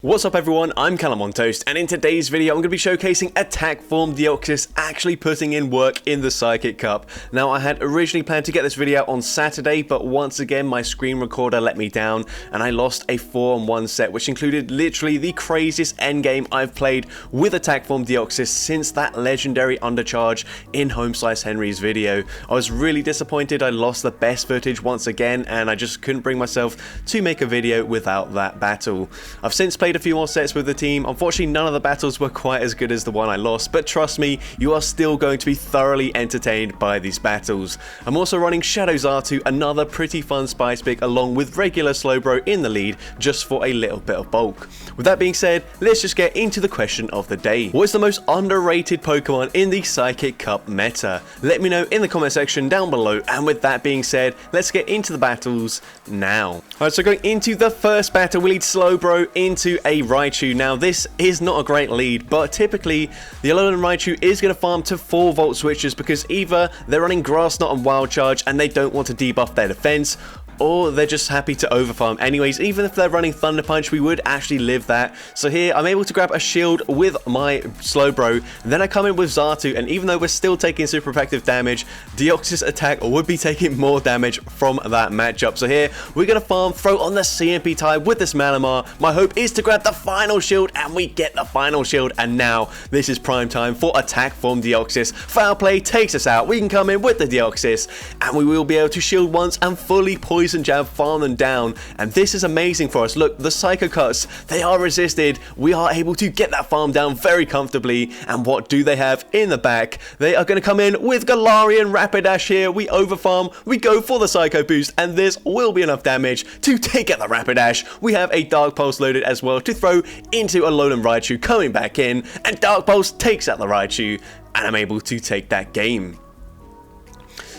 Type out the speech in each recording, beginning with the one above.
What's up everyone, I'm Callum on Toast, and in today's video I'm going to be showcasing attack form Deoxys actually putting in work in the Psychic Cup. Now I had originally planned to get this video out on Saturday, but once again my screen recorder let me down and I lost a 4-on-1 set which included literally the craziest endgame I've played with attack form Deoxys since that legendary undercharge in Home Slice Henry's video. I was really disappointed. I lost the best footage once again and I just couldn't bring myself to make a video without that battle. I've since played a few more sets with the team. Unfortunately, none of the battles were quite as good as the one I lost, but trust me, you are still going to be thoroughly entertained by these battles. I'm also running Shadow Xatu, another pretty fun spice pick, along with regular Slowbro in the lead, just for a little bit of bulk. With that being said, let's just get into the question of the day. What is the most underrated Pokemon in the Psychic Cup meta? Let me know in the comment section down below, and with that being said, let's get into the battles now. Alright, so going into the first battle, we lead Slowbro into a Raichu. Now this is not a great lead, but typically the Alolan Raichu is going to farm to 4 Volt switches because either they're running Grass Knot and Wild Charge and they don't want to debuff their defense, or they're just happy to overfarm anyways. Even if they're running Thunder Punch, we would actually live that. So here, I'm able to grab a shield with my Slowbro, then I come in with Xatu, and even though we're still taking super effective damage, Deoxys attack would be taking more damage from that matchup. So here, we're going to farm, throw on the CMP type with this Malamar. My hope is to grab the final shield, and we get the final shield, and now this is prime time for attack form Deoxys. Foul play takes us out. We can come in with the Deoxys, and we will be able to shield once and fully poison jab, farm them down, and this is amazing for us. Look, the Psycho Cuts, they are resisted. We are able to get that farm down very comfortably, and what do they have in the back? They are going to come in with Galarian Rapidash here. We overfarm, we go for the Psycho Boost, and this will be enough damage to take out the Rapidash. We have a Dark Pulse loaded as well to throw into Alolan Raichu coming back in, and Dark Pulse takes out the Raichu, and I'm able to take that game.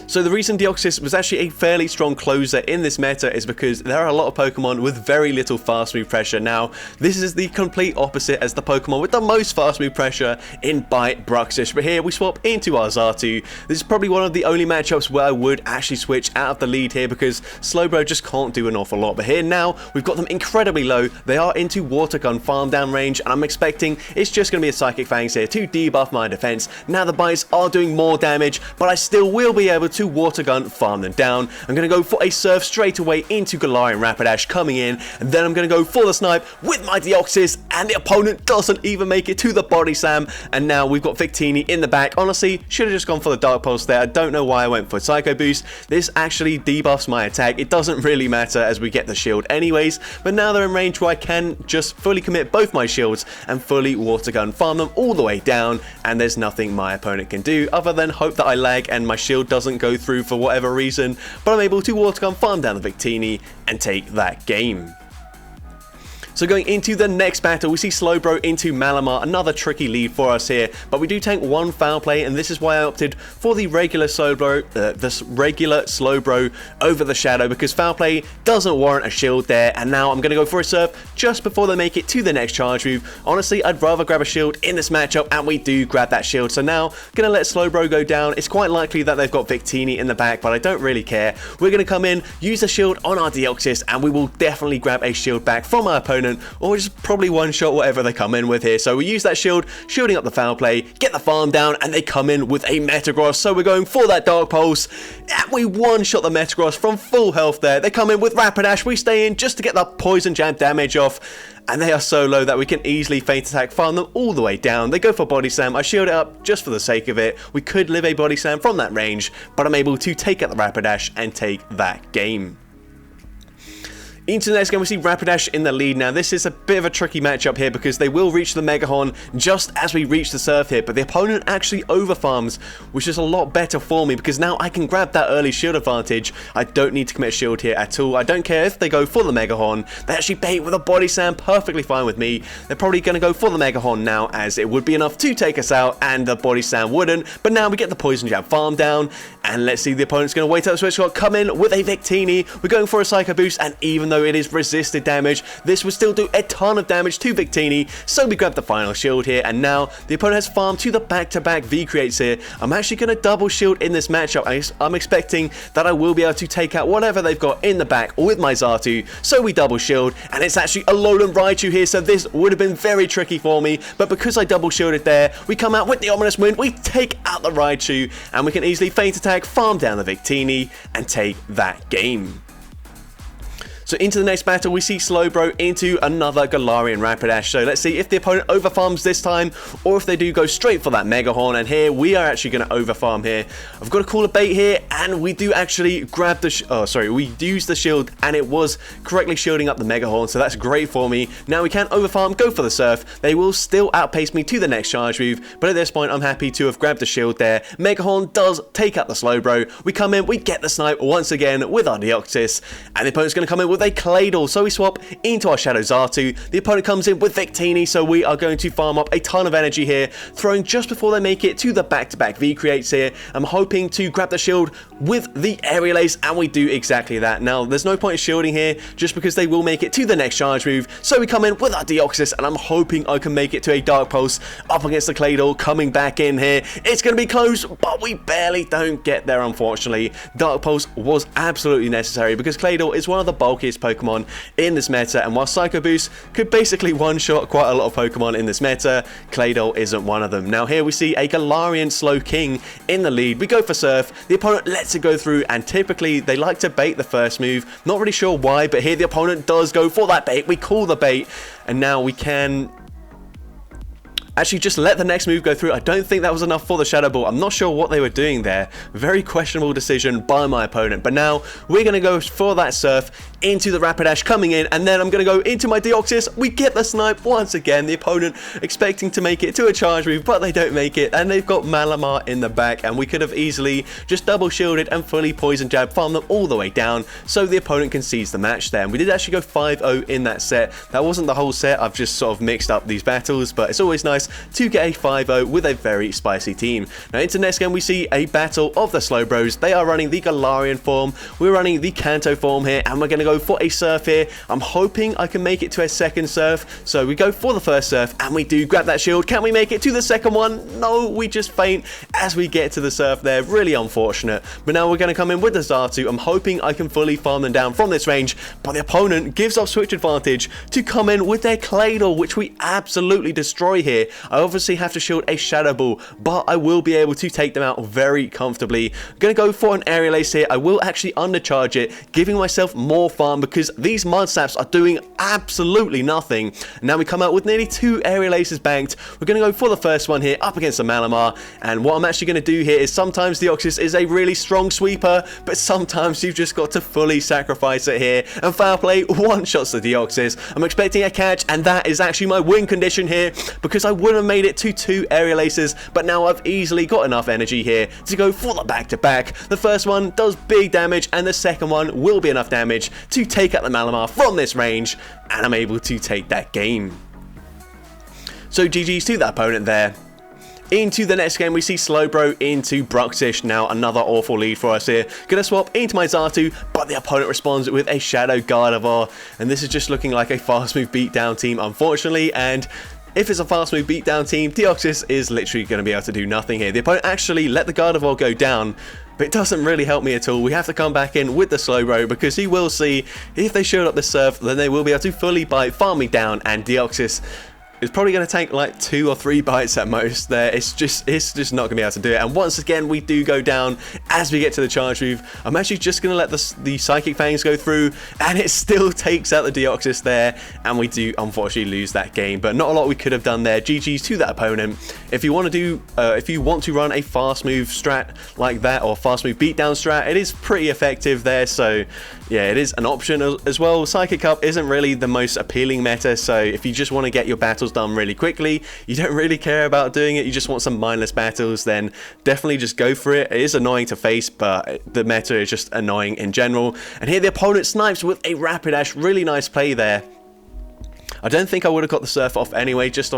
So the reason Deoxys was actually a fairly strong closer in this meta is because there are a lot of Pokemon with very little fast move pressure. Now, this is the complete opposite as the Pokemon with the most fast move pressure in Bite Bruxish. But here we swap into our Xatu. This is probably one of the only matchups where I would actually switch out of the lead here because Slowbro just can't do an awful lot. But here now, we've got them incredibly low. They are into Water Gun farm down range, and I'm expecting it's just going to be a Psychic Fangs here to debuff my defense. Now the bites are doing more damage, but I still will be able to Water Gun farm them down. I'm going to go for a Surf straight away into Galarian Rapidash coming in, and then I'm going to go for the Snipe with my Deoxys, and the opponent doesn't even make it to the Body Slam, and now we've got Victini in the back. Honestly, should have just gone for the Dark Pulse there. I don't know why I went for Psycho Boost. This actually debuffs my attack. It doesn't really matter as we get the shield anyways, but now they're in range where I can just fully commit both my shields and fully Water Gun farm them all the way down, and there's nothing my opponent can do other than hope that I lag and my shield doesn't go through for whatever reason, but I'm able to Water Gun farm down the Victini and take that game. So going into the next battle, we see Slowbro into Malamar, another tricky lead for us here, but we do tank one foul play, and this is why I opted for the regular Slowbro over the Shadow, because foul play doesn't warrant a shield there, and now I'm going to go for a Surf just before they make it to the next charge move. Honestly, I'd rather grab a shield in this matchup, and we do grab that shield, so now going to let Slowbro go down. It's quite likely that they've got Victini in the back, but I don't really care. We're going to come in, use the shield on our Deoxys, and we will definitely grab a shield back from our opponent, or just probably one-shot whatever they come in with here. So we use that shield, shielding up the foul play, get the farm down, and they come in with a Metagross. So we're going for that Dark Pulse, and we one-shot the Metagross from full health there. They come in with Rapidash, we stay in just to get that Poison Jab damage off, and they are so low that we can easily Feint Attack, farm them all the way down. They go for Body Slam. I shield it up just for the sake of it. We could live a Body Slam from that range, but I'm able to take out the Rapidash and take that game. Into the next game, we see Rapidash in the lead. Now, this is a bit of a tricky matchup here because they will reach the Mega Horn just as we reach the Surf here, but the opponent actually overfarms, which is a lot better for me because now I can grab that early shield advantage. I don't need to commit a shield here at all. I don't care if they go for the Mega Horn. They actually bait with a Body Slam, perfectly fine with me. They're probably going to go for the Mega Horn now as it would be enough to take us out, and the Body Slam wouldn't, but now we get the Poison Jab farm down, and let's see, the opponent's going to wait out the switch shot, come in with a Victini. We're going for a Psycho Boost, and even though it is resisted damage, this would still do a ton of damage to Victini, so we grab the final shield here, and now the opponent has farmed to the back-to-back V-creates here. I'm actually going to double shield in this matchup. I'm expecting that I will be able to take out whatever they've got in the back with my Xatu, so we double shield, and it's actually a Lowland Raichu here, so this would have been very tricky for me, but because I double shielded there, we come out with the ominous win, we take out the Raichu, and we can easily feint attack, farm down the Victini, and take that game. So into the next battle, we see Slowbro into another Galarian Rapidash. So let's see if the opponent overfarms this time, or if they do go straight for that Mega Horn. And here, we are actually going to overfarm here. I've got to call a bait here, and we do actually grab the... we used the shield, and it was correctly shielding up the Mega Horn, so that's great for me. Now we can overfarm, go for the Surf. They will still outpace me to the next charge move, but at this point, I'm happy to have grabbed the shield there. Mega Horn does take out the Slowbro. We come in, we get the snipe once again with our Deoxys, and the opponent's going to come in with a Claydol, so we swap into our Shadow Xatu. The opponent comes in with Victini, so we are going to farm up a ton of energy here, throwing just before they make it to the back-to-back V-creates here. I'm hoping to grab the shield with the Aerial Ace, and we do exactly that. Now, there's no point in shielding here, just because they will make it to the next charge move, so we come in with our Deoxys, and I'm hoping I can make it to a Dark Pulse up against the Claydol, coming back in here. It's going to be close, but we barely don't get there, unfortunately. Dark Pulse was absolutely necessary, because Claydol is one of the bulkiest Pokemon in this meta, and while Psycho Boost could basically one-shot quite a lot of Pokemon in this meta, Claydol isn't one of them. Now here we see a Galarian Slow King in the lead. We go for Surf, the opponent lets it go through, and typically they like to bait the first move. Not really sure why, but here the opponent does go for that bait. We call the bait, and now we can... actually just let the next move go through. I don't think that was enough for the Shadow Ball. I'm not sure what they were doing there. Very questionable decision by my opponent. But now we're going to go for that Surf into the Rapidash coming in, and then I'm going to go into my Deoxys. We get the snipe once again. The opponent expecting to make it to a charge move, but they don't make it, and they've got Malamar in the back, and we could have easily just double shielded and fully poison jab, farm them all the way down, so the opponent concedes the match there. And we did actually go 5-0 in that set. That wasn't the whole set. I've just sort of mixed up these battles, but it's always nice to get a 5-0 with a very spicy team. Now into next game, we see a battle of the Slowbros. They are running the Galarian form. We're running the Kanto form here, and we're going to go for a Surf here. I'm hoping I can make it to a second Surf, so we go for the first Surf, and we do grab that shield. Can we make it to the second one? No, we just faint as we get to the Surf there. Really unfortunate. But now we're going to come in with the Xatu. I'm hoping I can fully farm them down from this range, but the opponent gives up switch advantage to come in with their Claydol, which we absolutely destroy here. I obviously have to shield a Shadow Ball, but I will be able to take them out very comfortably. I'm going to go for an Aerial Ace here. I will actually undercharge it, giving myself more farm, because these Mud Slaps are doing absolutely nothing. Now we come out with nearly 2 Aerial Aces banked. We're going to go for the first one here up against the Malamar, and what I'm actually going to do here is sometimes Deoxys is a really strong sweeper, but sometimes you've just got to fully sacrifice it here, and Foul Play one-shots the Deoxys. I'm expecting a catch, and that is actually my win condition here, because I would have made it to 2 Aerial Aces, but now I've easily got enough energy here to go for the back-to-back. The first one does big damage, and the second one will be enough damage to take out the Malamar from this range, and I'm able to take that game. So GG's to that opponent there. Into the next game, we see Slowbro into Bruxish. Now, another awful lead for us here. Gonna swap into my Xatu, but the opponent responds with a Shadow Gardevoir, and this is just looking like a fast move beatdown team, unfortunately, and if it's a fast move beatdown team, Deoxys is literally going to be able to do nothing here. The opponent actually let the Gardevoir go down, but it doesn't really help me at all. We have to come back in with the Slowbro, because he will see if they shield up the Surf, then they will be able to fully bite, farm me down, and Deoxys It's probably going to take like 2 or 3 bites at most there. It's just not going to be able to do it. And once again, we do go down as we get to the charge move. I'm actually just going to let the Psychic Fangs go through, and it still takes out the Deoxys there, and we do unfortunately lose that game. But not a lot we could have done there. GG's to that opponent. If you want to run a fast move strat like that, or fast move beatdown strat, it is pretty effective there. So yeah, it is an option as well. Psychic Cup isn't really the most appealing meta, so if you just want to get your battles done really quickly, you don't really care about doing it, you just want some mindless battles, then definitely just go for it. It is annoying to face, but the meta is just annoying in general. And here the opponent snipes with a Rapidash. Really nice play there. I don't think I would have got the Surf off anyway, just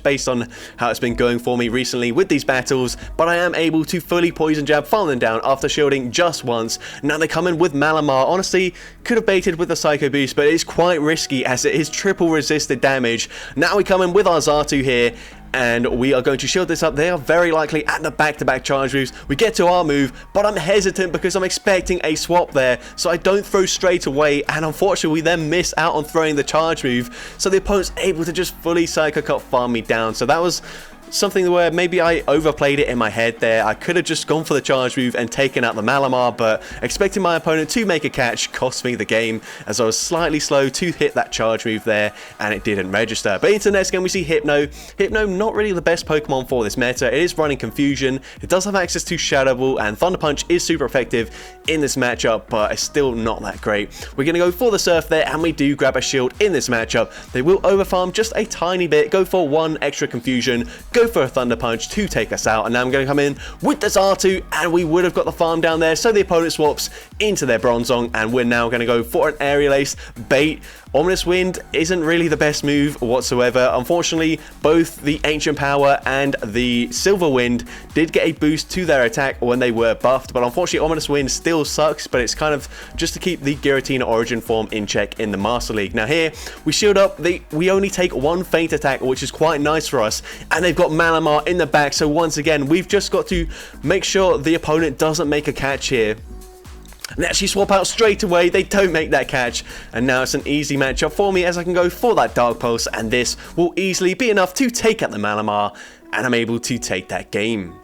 based on how it's been going for me recently with these battles, but I am able to fully Poison Jab, farm them down after shielding just once. Now they come in with Malamar. Honestly, could have baited with the Psycho Boost, but it's quite risky as it is triple resisted damage. Now we come in with our Xatu here, and we are going to shield this up. They are very likely at the back-to-back charge moves. We get to our move, but I'm hesitant because I'm expecting a swap there, so I don't throw straight away, and unfortunately we then miss out on throwing the charge move, so the opponent's able to just fully Psycho Cut farm me down. So that was something where maybe I overplayed it in my head there. I could have just gone for the charge move and taken out the Malamar, but expecting my opponent to make a catch cost me the game, as I was slightly slow to hit that charge move there, and it didn't register. But into the next game, we see Hypno. Hypno, not really the best Pokemon for this meta. It is running Confusion. It does have access to Shadow Ball, and Thunder Punch is super effective in this matchup, but it's still not that great. We're going to go for the Surf there, and we do grab a shield in this matchup. They will overfarm just a tiny bit, go for one extra Confusion, go for a Thunder Punch to take us out, and now I'm going to come in with the Xatu, and we would have got the farm down there, so the opponent swaps into their Bronzong, and we're now going to go for an Aerial Ace bait. Ominous Wind isn't really the best move whatsoever. Unfortunately, both the Ancient Power and the Silver Wind did get a boost to their attack when they were buffed, but unfortunately Ominous Wind still sucks, but it's kind of just to keep the Giratina Origin form in check in the Master League. Now here, we shield up, we only take one Feint attack, which is quite nice for us, and they've got Malamar in the back, so once again, we've just got to make sure the opponent doesn't make a catch here. And actually swap out straight away, they don't make that catch, and now it's an easy matchup for me as I can go for that Dark Pulse, and this will easily be enough to take out the Malamar, and I'm able to take that game.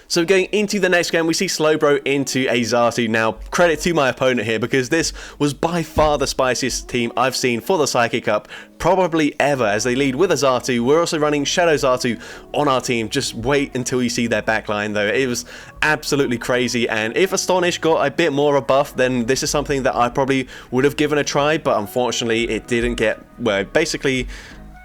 So going into the next game, we see Slowbro into a Xatu. Now, credit to my opponent here, because this was by far the spiciest team I've seen for the Psychic Cup, probably ever, as they lead with a Xatu. We're also running Shadow Xatu on our team. Just wait until you see their backline, though. It was absolutely crazy, and if Astonish got a bit more of a buff, then this is something that I probably would have given a try, but unfortunately it didn't get, well, basically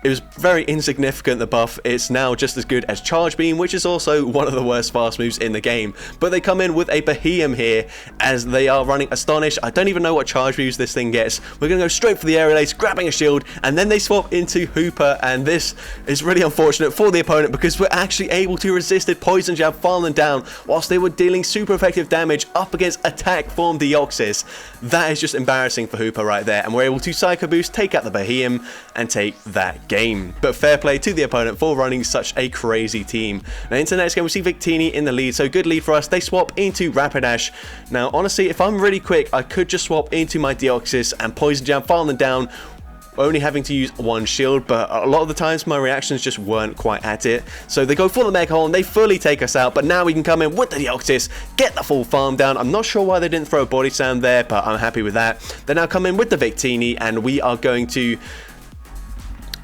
it was very insignificant, the buff. It's now just as good as Charge Beam, which is also one of the worst fast moves in the game. But they come in with a Behemoth here, as they are running Astonish. I don't even know what charge moves this thing gets. We're going to go straight for the Aerial Ace, grabbing a shield, and then they swap into Hooper, and this is really unfortunate for the opponent, because we're actually able to resist it, Poison Jab, farm them down, whilst they were dealing super effective damage up against Attack Form Deoxys. That is just embarrassing for Hooper right there, and we're able to Psycho Boost, take out the Behemoth, and take that game. But fair play to the opponent for running such a crazy team. Now into the next game, we see Victini in the lead, so good lead for us. They swap into Rapidash. Now honestly, if I'm really quick, I could just swap into my Deoxys and Poison Jam, farm them down, only having to use one shield, but a lot of the times my reactions just weren't quite at it. So they go for the Mega Horn, they fully take us out, but now we can come in with the Deoxys, get the full farm down. I'm not sure why they didn't throw a Body Slam there, but I'm happy with that. They now come in with the Victini, and we are going to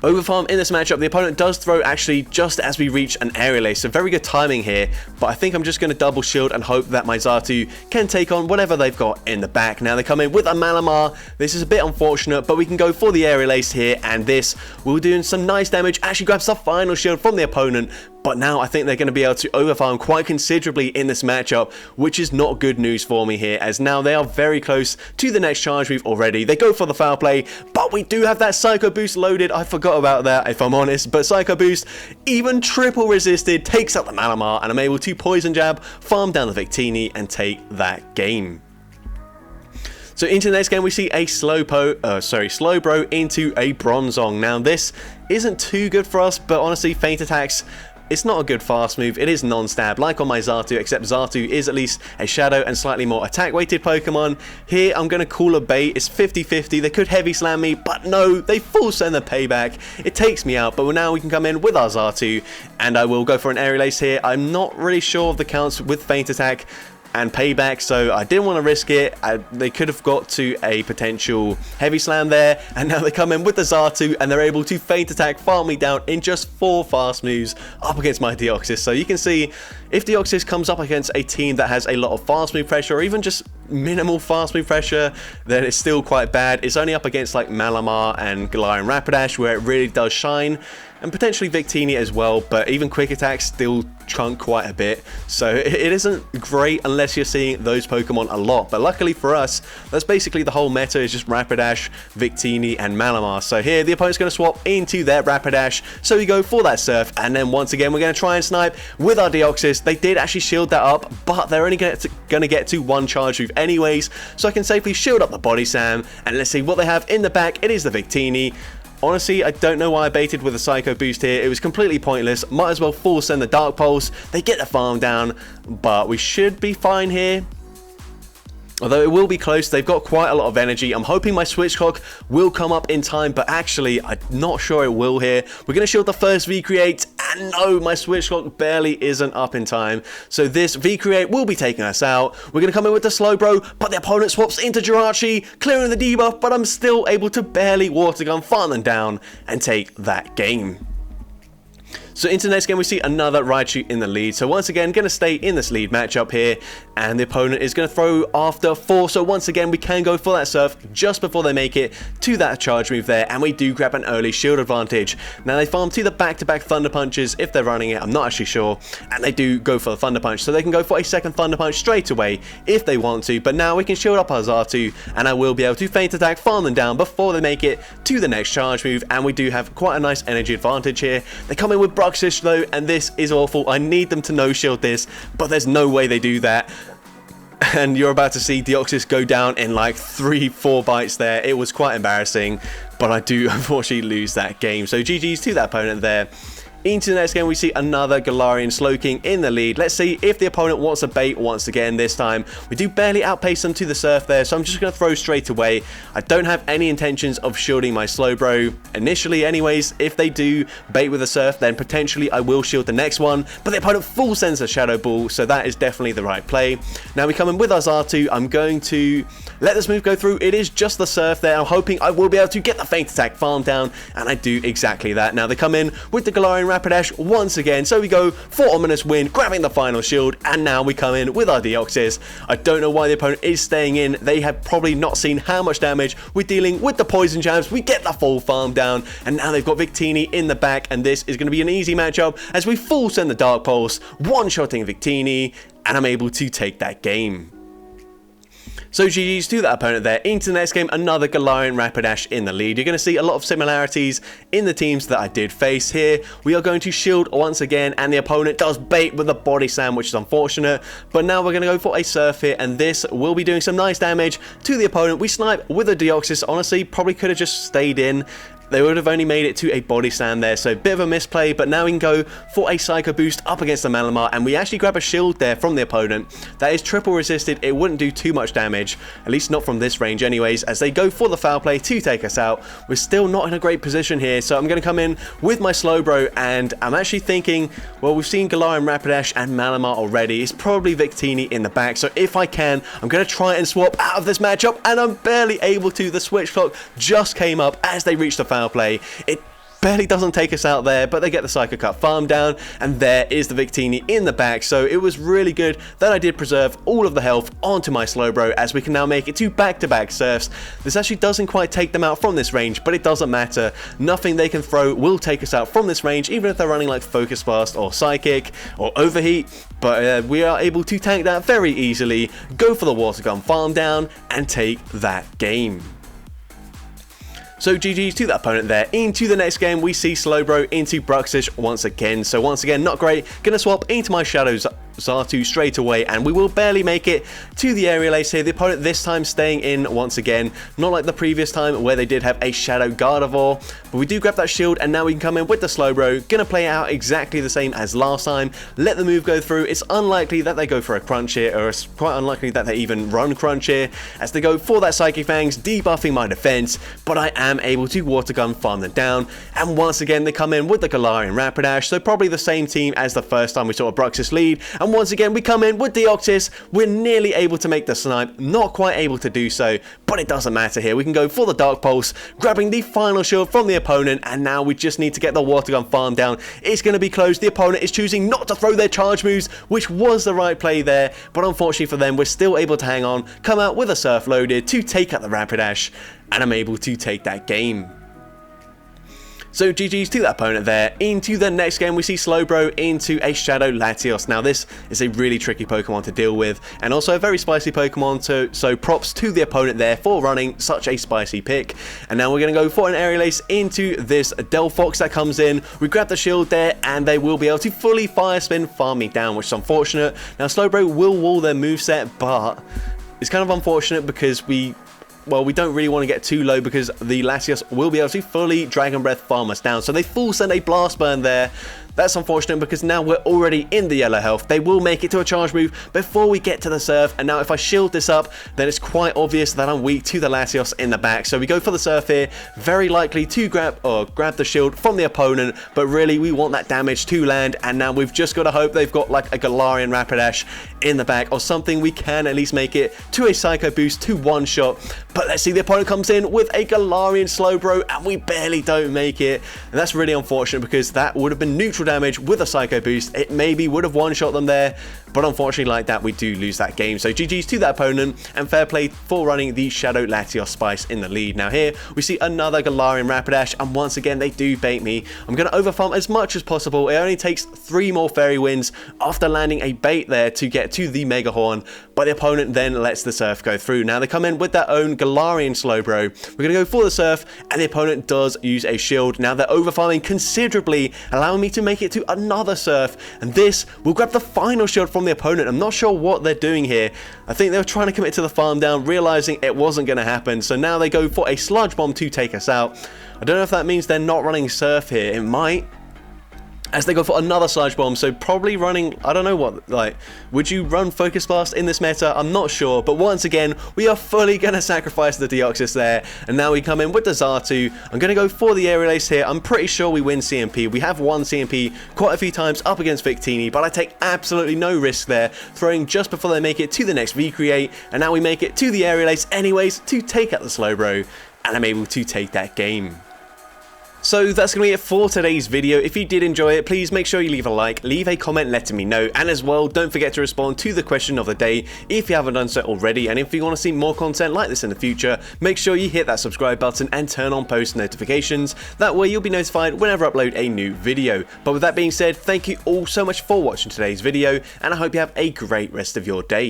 overfarm in this matchup. The opponent does throw actually just as we reach an Aerial Ace, so very good timing here, but I think I'm just going to double shield and hope that my Xatu can take on whatever they've got in the back. Now they come in with a Malamar. This is a bit unfortunate, but we can go for the Aerial Ace here, and this will do some nice damage. Actually grabs the final shield from the opponent, but now I think they're going to be able to overfarm quite considerably in this matchup, which is not good news for me here, as now they are very close to the next charge move already. They go for the Foul Play, but we do have that Psycho Boost loaded. I forgot about that, if I'm honest, but Psycho Boost, even triple resisted, takes out the Malamar, and I'm able to Poison Jab, farm down the Victini, and take that game. So into the next game, we see a Slowbro into a Bronzong. Now this isn't too good for us, but honestly, Feint Attacks, it's not a good fast move. It is non-stab, like on my Xatu, except Xatu is at least a Shadow and slightly more attack-weighted Pokemon. Here, I'm going to call a bait. It's 50-50. They could Heavy Slam me, but no, they full send the payback. It takes me out, but now we can come in with our Xatu, and I will go for an Aerial Ace here. I'm not really sure of the counts with Feint Attack and payback, so I didn't want to risk it. They could have got to a potential Heavy Slam there, and now they come in with the Xatu, and they're able to Feint Attack, farm me down in just 4 fast moves up against my Deoxys. So you can see, if Deoxys comes up against a team that has a lot of fast move pressure, or even just minimal fast move pressure, then it's still quite bad. It's only up against like Malamar and Galarian Rapidash where it really does shine, and potentially Victini as well, but even Quick Attack still chunk quite a bit, so it isn't great unless you're seeing those Pokemon a lot. But luckily for us, that's basically the whole meta, is just Rapidash, Victini, and Malamar. So here the opponent's going to swap into their Rapidash, so we go for that Surf, and then once again we're going to try and snipe with our Deoxys. They did actually shield that up, but they're only going to get to one charge move anyways, so I can safely shield up the Body Slam. And let's see what they have in the back. It is the Victini. Honestly, I don't know why I baited with a Psycho Boost here. It was completely pointless. Might as well full send the Dark Pulse. They get the farm down, but we should be fine here. Although it will be close, they've got quite a lot of energy. I'm hoping my Switch Clock will come up in time, but actually, I'm not sure it will here. We're going to shield the first V-Create, and no, my Switch Clock barely isn't up in time. So this V-Create will be taking us out. We're going to come in with the Slowbro, but the opponent swaps into Jirachi, clearing the debuff, but I'm still able to barely Water Gun, farm them down, and take that game. So into the next game, we see another Raichu in the lead. So once again, going to stay in this lead matchup here. And the opponent is going to throw after 4. So once again, we can go for that Surf just before they make it to that charge move there. And we do grab an early shield advantage. Now they farm to the back-to-back Thunder Punches if they're running it. I'm not actually sure. And they do go for the Thunder Punch. So they can go for a second Thunder Punch straight away if they want to. But now we can shield up our Xatu. And I will be able to Feint Attack, farm them down before they make it to the next charge move. And we do have quite a nice energy advantage here. They come in with Deoxys though, and this is awful. I need them to no-shield this, but there's no way they do that. And you're about to see Deoxys go down in like 3-4 bites there. It was quite embarrassing, but I do unfortunately lose that game. So GG's to that opponent there. Into the next game, we see another Galarian Slowking in the lead. Let's see if the opponent wants a bait once again this time. We do barely outpace them to the Surf there, so I'm just going to throw straight away. I don't have any intentions of shielding my Slowbro initially anyways. If they do bait with a Surf, then potentially I will shield the next one, but the opponent full sends a Shadow Ball, so that is definitely the right play. Now we come in with our Xatu. I'm going to let this move go through. It is just the Surf there. I'm hoping I will be able to get the Feint Attack farm down, and I do exactly that. Now they come in with the Galarian Rapidash once again, so we go for Ominous Wind, grabbing the final shield, and now we come in with our Deoxys. I don't know why the opponent is staying in. They have probably not seen how much damage we're dealing with the Poison Jabs. We get the full farm down, and now they've got Victini in the back, and this is going to be an easy matchup as we full send the Dark Pulse, one-shotting Victini, and I'm able to take that game. So GG's to that opponent there. Into the next game, another Galarian Rapidash in the lead. You're going to see a lot of similarities in the teams that I did face here. We are going to shield once again, and the opponent does bait with the Body Slam, which is unfortunate. But now we're going to go for a Surf here, and this will be doing some nice damage to the opponent. We snipe with a Deoxys. Honestly, probably could have just stayed in. They would have only made it to a Body Slam there, so a bit of a misplay, but now we can go for a Psycho Boost up against the Malamar, and we actually grab a shield there from the opponent. That is triple resisted. It wouldn't do too much damage, at least not from this range anyways, as they go for the Foul Play to take us out. We're still not in a great position here, so I'm going to come in with my Slowbro, and I'm actually thinking, well, we've seen Galarian Rapidash and Malamar already. It's probably Victini in the back, so if I can, I'm going to try and swap out of this matchup, and I'm barely able to. The Switch Clock just came up as they reached the Foul Play. It barely doesn't take us out there, but they get the Psycho Cut farm down, and there is the Victini in the back. So it was really good that I did preserve all of the health onto my Slowbro, as we can now make it to back-to-back Surfs. This actually doesn't quite take them out from this range, but it doesn't matter. Nothing they can throw will take us out from this range, even if they're running like Focus Blast or Psychic or Overheat. But we are able to tank that very easily, go for the Water Gun farm down, and take that game. So GG's to that opponent there. Into the next game, we see Slowbro into Bruxish once again. So once again, not great. Gonna swap into my Shadows Xatu straight away, and we will barely make it to the Aerial Ace here. The opponent this time staying in once again, not like the previous time where they did have a Shadow Gardevoir, but we do grab that shield, and now we can come in with the Slowbro. Gonna play out exactly the same as last time. Let the move go through. It's unlikely that they go for a Crunch here, or it's quite unlikely that they even run Crunch here, as they go for that Psychic Fangs, debuffing my defense, but I am able to Water Gun farm them down, and once again they come in with the Galarian Rapidash, so probably the same team as the first time we saw a Bruxish lead. And once again, we come in with Deoxys. We're nearly able to make the snipe, not quite able to do so, but it doesn't matter here. We can go for the Dark Pulse, grabbing the final shield from the opponent, and now we just need to get the Water Gun farm down. It's going to be close. The opponent is choosing not to throw their charge moves, which was the right play there, but unfortunately for them, we're still able to hang on, come out with a Surf loaded to take out the Rapidash, and I'm able to take that game. So GG's to that opponent there. Into the next game, we see Slowbro into a Shadow Latios. Now this is a really tricky Pokemon to deal with, and also a very spicy Pokemon, so props to the opponent there for running such a spicy pick. And now we're going to go for an Aerial Ace into this Delphox that comes in. We grab the shield there, and they will be able to fully Fire Spin, farm me down, which is unfortunate. Now Slowbro will wall their moveset, but it's kind of unfortunate because we don't really want to get too low because the Latios will be able to fully Dragon Breath farm us down. So they full send a Blast Burn there. That's unfortunate because now we're already in the yellow health. They will make it to a charge move before we get to the Surf. And now if I shield this up, then it's quite obvious that I'm weak to the Latios in the back. So we go for the Surf here. Very likely to grab the shield from the opponent. But really, we want that damage to land. And now we've just got to hope they've got like a Galarian Rapidash in the back or something. We can at least make it to a Psycho Boost to one-shot. But let's see, the opponent comes in with a Galarian Slowbro and we barely don't make it. And that's really unfortunate because that would have been neutral damage with a Psycho Boost. It maybe would have one-shot them there, but unfortunately like that we do lose that game. So GG's to that opponent, and fair play for running the Shadow Latios Spice in the lead. Now here we see another Galarian Rapidash, and once again they do bait me. I'm going to overfarm as much as possible. It only takes 3 more Fairy Winds after landing a bait there to get to the Mega Horn, but the opponent then lets the Surf go through. Now they come in with their own Galarian Slowbro. We're going to go for the Surf, and the opponent does use a shield. Now they're overfarming considerably, allowing me to make it to another Surf, and this will grab the final shield from the opponent. I'm not sure what they're doing here. I think they were trying to commit to the farm down, realizing it wasn't going to happen, so now they go for a Sludge Bomb to take us out. I don't know if that means they're not running Surf here. It might, as they go for another Sludge Bomb, so probably running, I don't know what, like, would you run Focus Blast in this meta? I'm not sure, but once again, we are fully going to sacrifice the Deoxys there, and now we come in with the Xatu. I'm going to go for the Aerial Ace here. I'm pretty sure we win CMP. We have won CMP quite a few times up against Victini, but I take absolutely no risk there, throwing just before they make it to the next V-Create, and now we make it to the Aerial Ace anyways to take out the Slowbro, and I'm able to take that game. So that's going to be it for today's video. If you did enjoy it, please make sure you leave a like, leave a comment letting me know, and as well, don't forget to respond to the question of the day if you haven't done so already. And if you want to see more content like this in the future, make sure you hit that subscribe button and turn on post notifications. That way you'll be notified whenever I upload a new video. But with that being said, thank you all so much for watching today's video, and I hope you have a great rest of your day.